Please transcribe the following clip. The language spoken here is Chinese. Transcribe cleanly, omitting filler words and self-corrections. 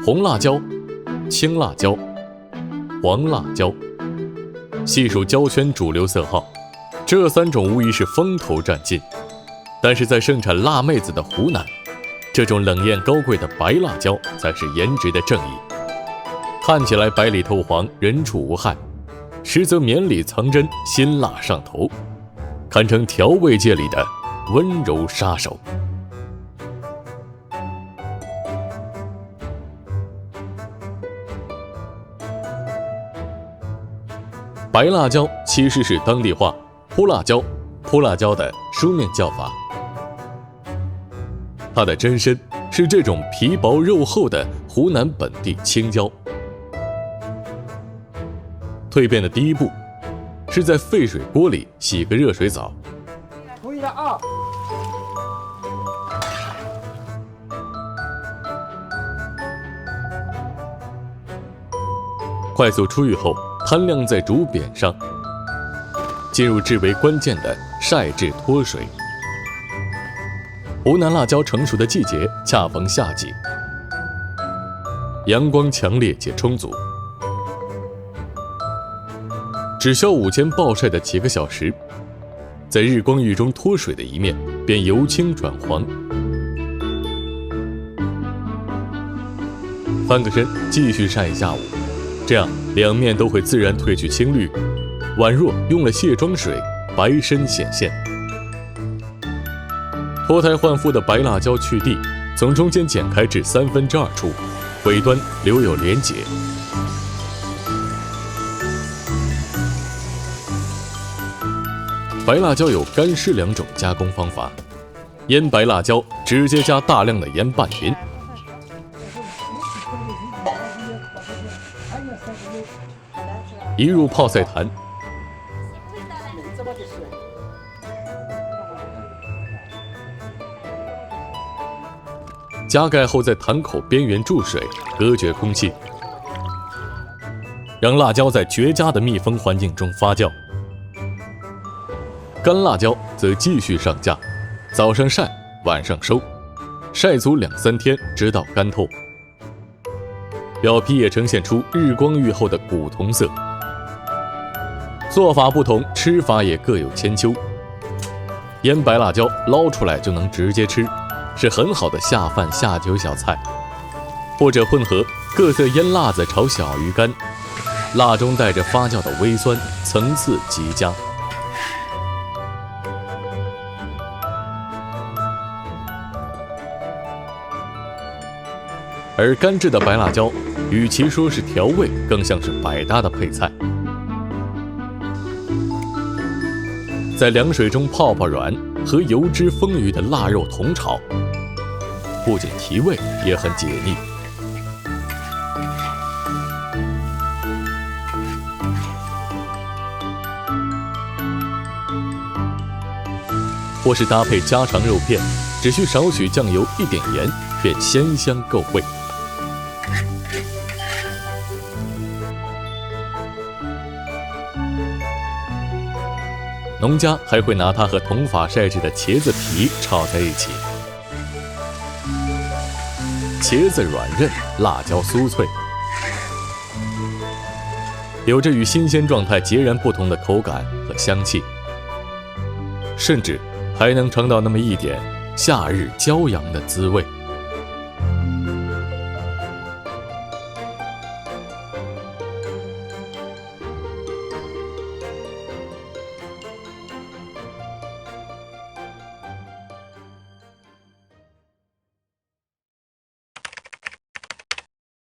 红辣椒、青辣椒、黄辣椒，细数椒圈主流色号，这3种无疑是风头占尽。但是在盛产辣妹子的湖南，这种冷艳高贵的白辣椒才是颜值的正义。看起来白里透黄，人畜无害，实则绵里藏针，辛辣上头，堪称调味界里的温柔杀手。白辣椒其实是当地话扑辣椒的书面叫法。它的真身是这种皮薄肉厚的湖南本地青椒。蜕变的第一步是在沸水锅里洗个热水澡。注意了啊！快速出浴后，摊晾在竹匾上，进入至为关键的晒制脱水。湖南辣椒成熟的季节恰逢夏季，阳光强烈且充足，只需午间暴晒的几个小时，在日光浴中脱水的一面便由青转黄。翻个身，继续晒一下午，这样两面都会自然褪去青绿，宛若用了卸妆水，白身显现。脱胎换肤的白辣椒去蒂，从中间剪开至2/3处，尾端留有连结。白辣椒有干湿2种加工方法，腌白辣椒直接加大量的盐拌匀，一入泡菜坛，加盖后在坛口边缘注水，隔绝空气，让辣椒在绝佳的密封环境中发酵。干辣椒则继续上架，早上晒，晚上收，晒足2-3天，直到干透。表皮也呈现出日光浴后的古铜色。做法不同，吃法也各有千秋。腌白辣椒捞出来就能直接吃，是很好的下饭下酒小菜。或者混合各色腌辣子炒小鱼干，辣中带着发酵的微酸，层次极佳。而干制的白辣椒，与其说是调味，更像是百搭的配菜。在凉水中泡软，和油脂丰腴的腊肉同炒，不仅提味，也很解腻。或是搭配家常肉片，只需少许酱油，一点盐，便鲜香够味。农家还会拿它和同法晒制的茄子皮炒在一起，茄子软韧，辣椒酥脆，有着与新鲜状态截然不同的口感和香气，甚至还能尝到那么一点夏日骄阳的滋味。